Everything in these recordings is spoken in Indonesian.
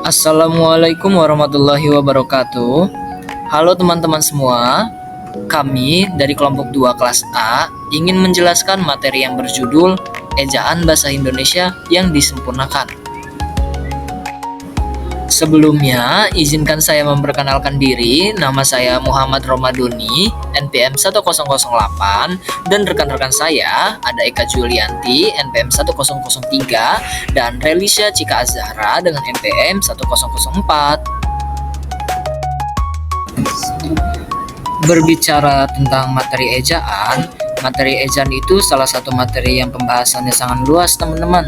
Assalamualaikum warahmatullahi wabarakatuh. Halo teman-teman semua. Kami dari kelompok 2 kelas A ingin menjelaskan materi yang berjudul Ejaan Bahasa Indonesia yang disempurnakan. Sebelumnya, izinkan saya memperkenalkan diri. Nama saya Muhammad Romadoni, NPM 1008, dan rekan-rekan saya ada Eka Julianti, NPM 1003, dan Relisha Cika Azhara dengan NPM 1004. Berbicara tentang materi ejaan itu salah satu materi yang pembahasannya sangat luas, teman-teman.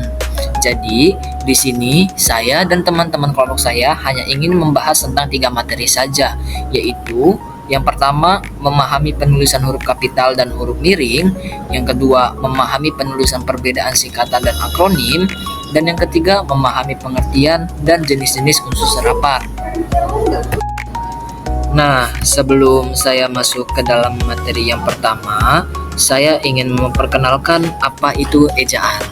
Jadi, di sini saya dan teman-teman kelompok saya hanya ingin membahas tentang 3 materi saja, yaitu yang pertama, memahami penulisan huruf kapital dan huruf miring, yang kedua, memahami penulisan perbedaan singkatan dan akronim, dan yang ketiga, memahami pengertian dan jenis-jenis unsur serapan. Nah, sebelum saya masuk ke dalam materi yang pertama, saya ingin memperkenalkan apa itu ejaan.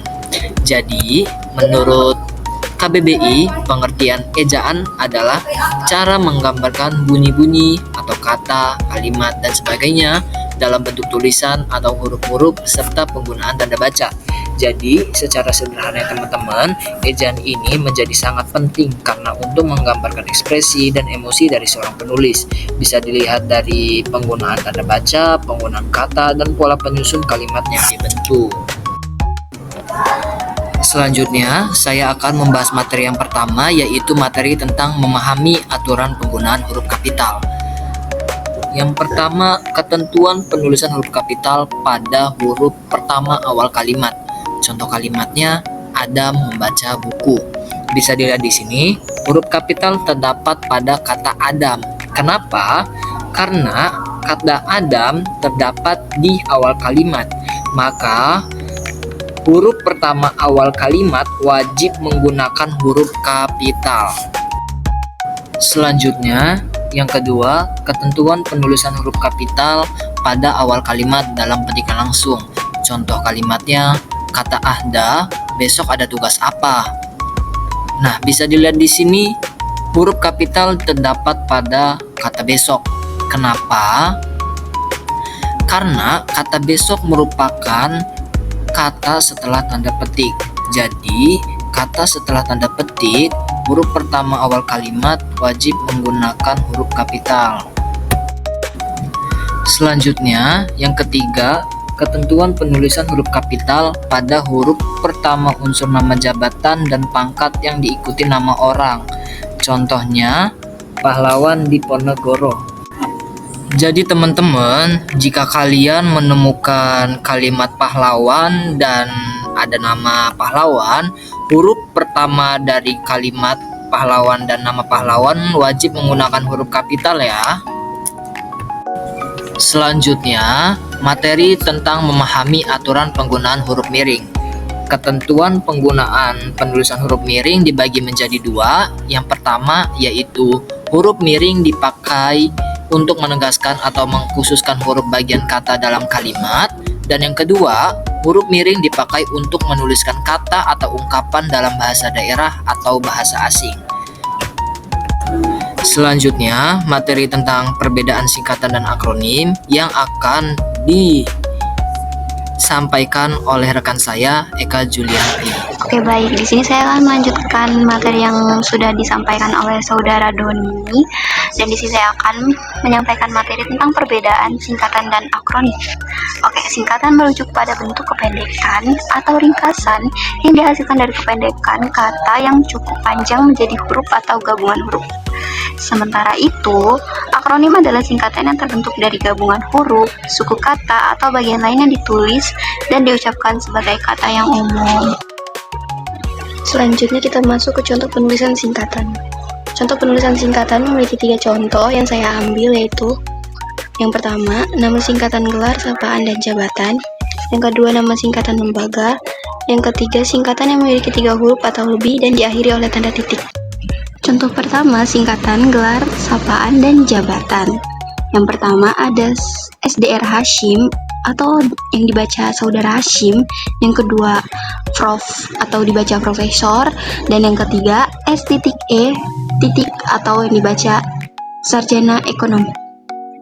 Jadi, menurut KBBI, pengertian ejaan adalah cara menggambarkan bunyi-bunyi atau kata, kalimat, dan sebagainya dalam bentuk tulisan atau huruf-huruf serta penggunaan tanda baca. Jadi, secara sederhana teman-teman, ejaan ini menjadi sangat penting karena untuk menggambarkan ekspresi dan emosi dari seorang penulis. Bisa dilihat dari penggunaan tanda baca, penggunaan kata, dan pola penyusun kalimat yang dibentuk. Selanjutnya, saya akan membahas materi yang pertama, yaitu materi tentang memahami aturan penggunaan huruf kapital. Yang pertama, ketentuan penulisan huruf kapital pada huruf pertama awal kalimat. Contoh kalimatnya, Adam membaca buku. Bisa dilihat di sini, huruf kapital terdapat pada kata Adam. Kenapa? Karena kata Adam terdapat di awal kalimat. Maka huruf pertama awal kalimat wajib menggunakan huruf kapital. Selanjutnya, yang kedua, ketentuan penulisan huruf kapital pada awal kalimat dalam petikan langsung. Contoh kalimatnya, kata Ahda, besok ada tugas apa? Nah, bisa dilihat di sini, huruf kapital terdapat pada kata besok. Kenapa? Karena kata besok merupakan kata setelah tanda petik. Jadi, kata setelah tanda petik, huruf pertama awal kalimat wajib menggunakan huruf kapital. Selanjutnya, yang ketiga, ketentuan penulisan huruf kapital pada huruf pertama unsur nama jabatan dan pangkat yang diikuti nama orang. Contohnya, pahlawan Diponegoro. Jadi teman-teman, jika kalian menemukan kalimat pahlawan dan ada nama pahlawan, huruf pertama dari kalimat pahlawan dan nama pahlawan wajib menggunakan huruf kapital ya. Selanjutnya, materi tentang memahami aturan penggunaan huruf miring. Ketentuan penggunaan penulisan huruf miring dibagi menjadi 2. Yang pertama yaitu huruf miring dipakai untuk menegaskan atau mengkhususkan huruf bagian kata dalam kalimat, dan yang kedua, huruf miring dipakai untuk menuliskan kata atau ungkapan dalam bahasa daerah atau bahasa asing. Selanjutnya, materi tentang perbedaan singkatan dan akronim yang akan disampaikan oleh rekan saya, Eka Julianti. Oke, baik. Di sini saya akan melanjutkan materi yang sudah disampaikan oleh saudara Doni. Dan di sini saya akan menyampaikan materi tentang perbedaan singkatan dan akronim. Oke, singkatan merujuk pada bentuk kependekan atau ringkasan yang dihasilkan dari kependekan kata yang cukup panjang menjadi huruf atau gabungan huruf. Sementara itu, akronim adalah singkatan yang terbentuk dari gabungan huruf, suku kata, atau bagian lain yang ditulis dan diucapkan sebagai kata yang umum. Selanjutnya kita masuk ke contoh penulisan singkatan. Contoh penulisan singkatan memiliki 3 contoh yang saya ambil, yaitu yang pertama, nama singkatan gelar, sapaan, dan jabatan. Yang kedua, nama singkatan lembaga. Yang ketiga, singkatan yang memiliki 3 huruf atau lebih dan diakhiri oleh tanda titik. Contoh pertama, singkatan gelar, sapaan, dan jabatan. Yang pertama ada SDR Hashim, atau yang dibaca Saudara Hashim, yang kedua Prof atau dibaca Profesor, dan yang ketiga S.E. atau yang dibaca Sarjana Ekonomi.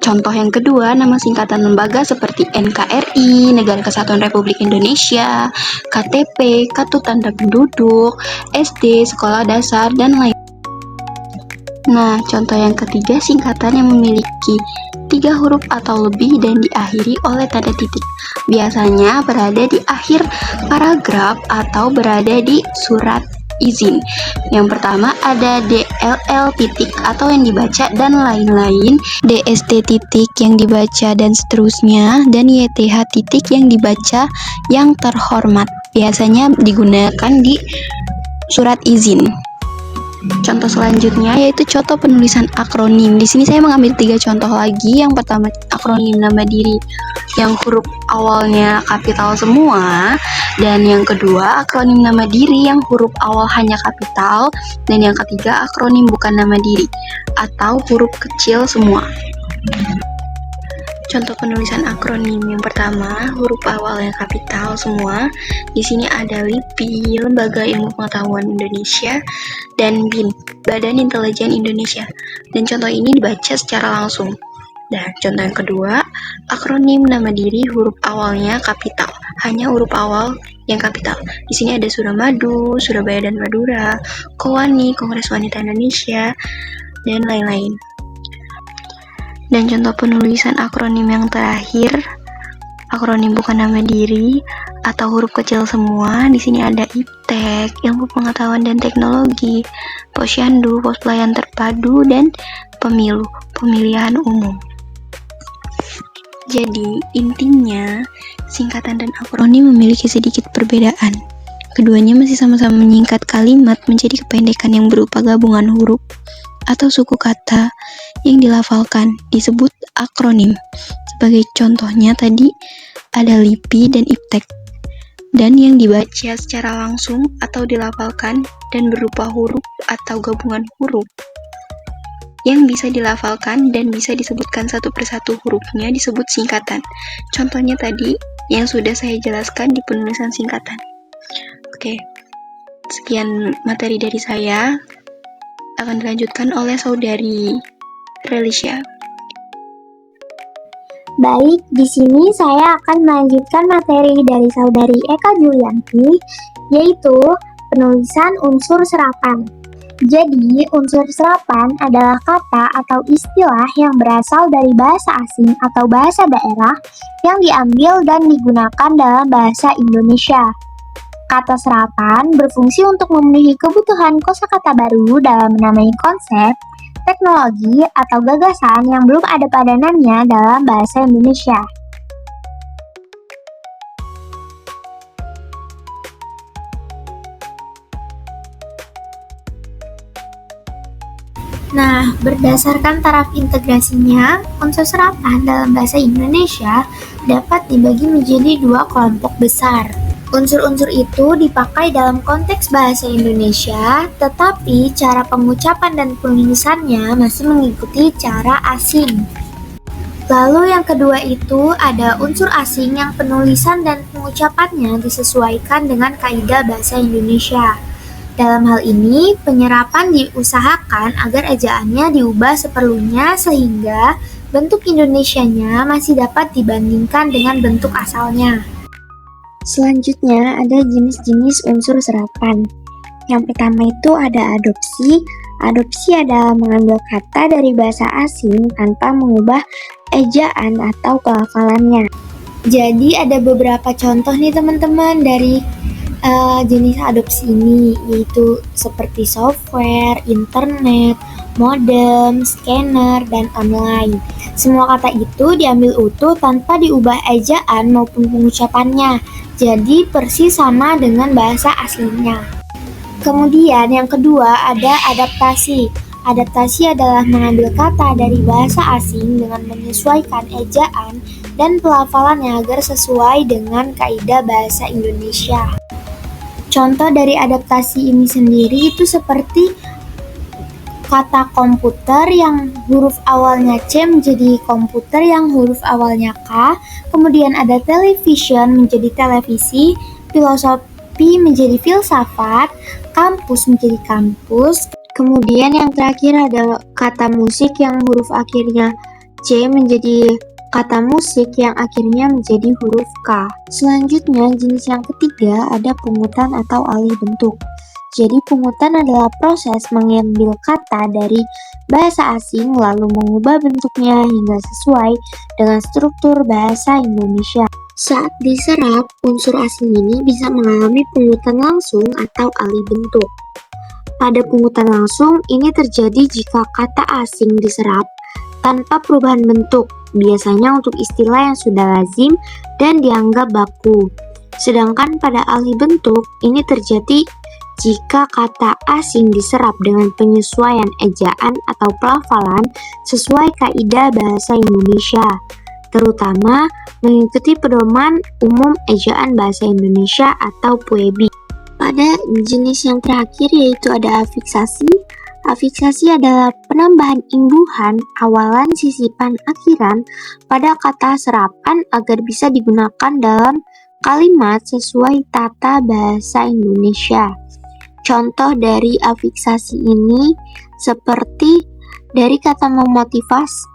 Contoh yang kedua, nama singkatan lembaga seperti NKRI, Negara Kesatuan Republik Indonesia, KTP, Kartu Tanda Penduduk, SD, Sekolah Dasar, dan lain. Nah, contoh yang ketiga, singkatan yang memiliki 3 huruf atau lebih dan diakhiri oleh tanda titik. Biasanya berada di akhir paragraf atau berada di surat izin. Yang pertama ada DLL titik atau yang dibaca dan lain-lain, DST titik yang dibaca dan seterusnya, dan YTH titik yang dibaca yang terhormat. Biasanya digunakan di surat izin. Contoh selanjutnya yaitu contoh penulisan akronim. Di sini saya mengambil 3 contoh lagi. Yang pertama akronim nama diri yang huruf awalnya kapital semua, dan yang kedua akronim nama diri yang huruf awal hanya kapital, dan yang ketiga akronim bukan nama diri atau huruf kecil semua. Contoh penulisan akronim yang pertama, huruf awalnya kapital semua. Di sini ada LIPI, Lembaga Ilmu Pengetahuan Indonesia, dan BIN, Badan Intelijen Indonesia. Dan contoh ini dibaca secara langsung. Dan contoh yang kedua, akronim nama diri huruf awalnya kapital, hanya huruf awal yang kapital. Di sini ada Suramadu, Surabaya dan Madura, Kowani, Kongres Wanita Indonesia, dan lain-lain. Dan contoh penulisan akronim yang terakhir, akronim bukan nama diri atau huruf kecil semua. Di sini ada IPTEK, Ilmu Pengetahuan dan Teknologi, Posyandu, Pos Pelayanan Terpadu, dan Pemilu, Pemilihan Umum. Jadi, intinya singkatan dan akronim memiliki sedikit perbedaan. Keduanya masih sama-sama menyingkat kalimat menjadi kependekan yang berupa gabungan huruf atau suku kata yang dilafalkan disebut akronim. Sebagai contohnya tadi ada LIPI dan IPTEK, dan yang dibaca secara langsung atau dilafalkan dan berupa huruf atau gabungan huruf yang bisa dilafalkan dan bisa disebutkan satu persatu hurufnya disebut singkatan. Contohnya tadi yang sudah saya jelaskan di penulisan singkatan. Oke, sekian materi dari saya. Akan dilanjutkan oleh saudari Relisha. Baik, di sini saya akan melanjutkan materi dari saudari Eka Julianti, yaitu penulisan unsur serapan. Jadi, unsur serapan adalah kata atau istilah yang berasal dari bahasa asing atau bahasa daerah yang diambil dan digunakan dalam bahasa Indonesia. Kata serapan berfungsi untuk memenuhi kebutuhan kosakata baru dalam menamai konsep, teknologi, atau gagasan yang belum ada padanannya dalam bahasa Indonesia. Nah, berdasarkan taraf integrasinya, unsur serapan dalam bahasa Indonesia dapat dibagi menjadi 2 kelompok besar. Unsur-unsur itu dipakai dalam konteks bahasa Indonesia, tetapi cara pengucapan dan penulisannya masih mengikuti cara asing. Lalu yang kedua itu ada unsur asing yang penulisan dan pengucapannya disesuaikan dengan kaidah bahasa Indonesia. Dalam hal ini, penyerapan diusahakan agar ejaannya diubah seperlunya sehingga bentuk Indonesianya masih dapat dibandingkan dengan bentuk asalnya. Selanjutnya ada jenis-jenis unsur serapan. Yang pertama itu ada adopsi. Adopsi adalah mengambil kata dari bahasa asing tanpa mengubah ejaan atau pelafalannya. Jadi ada beberapa contoh nih teman-teman dari jenis adopsi ini, yaitu seperti software, internet, modem, scanner, dan online. Semua kata itu diambil utuh tanpa diubah ejaan maupun pengucapannya, jadi persis sama dengan bahasa aslinya. Kemudian yang kedua ada adaptasi. Adaptasi adalah mengambil kata dari bahasa asing dengan menyesuaikan ejaan dan pelafalannya agar sesuai dengan kaidah bahasa Indonesia. Contoh dari adaptasi ini sendiri itu seperti Kata komputer yang huruf awalnya C menjadi komputer yang huruf awalnya K. Kemudian ada television menjadi televisi, filosofi menjadi filsafat, kampus menjadi kampus. Kemudian yang terakhir ada kata musik yang huruf akhirnya C menjadi kata musik yang akhirnya menjadi huruf K. Selanjutnya, jenis yang ketiga ada pungutan atau alih bentuk. Jadi pungutan adalah proses mengambil kata dari bahasa asing lalu mengubah bentuknya hingga sesuai dengan struktur bahasa Indonesia. Saat diserap, unsur asing ini bisa mengalami pungutan langsung atau alih bentuk. Pada pungutan langsung, ini terjadi jika kata asing diserap tanpa perubahan bentuk, biasanya untuk istilah yang sudah lazim dan dianggap baku. Sedangkan pada alih bentuk, ini terjadi jika kata asing diserap dengan penyesuaian ejaan atau pelafalan sesuai kaidah bahasa Indonesia, terutama mengikuti pedoman umum ejaan bahasa Indonesia atau PUEBI. Pada jenis yang terakhir yaitu ada afiksasi. Afiksasi adalah penambahan imbuhan, awalan, sisipan, akhiran pada kata serapan agar bisa digunakan dalam kalimat sesuai tata bahasa Indonesia. Contoh dari afiksasi ini seperti dari kata memotivasi,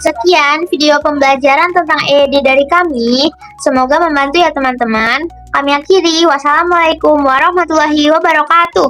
Sekian video pembelajaran tentang EYD dari kami. Semoga membantu ya teman-teman. Kami akhiri. Wassalamualaikum warahmatullahi wabarakatuh.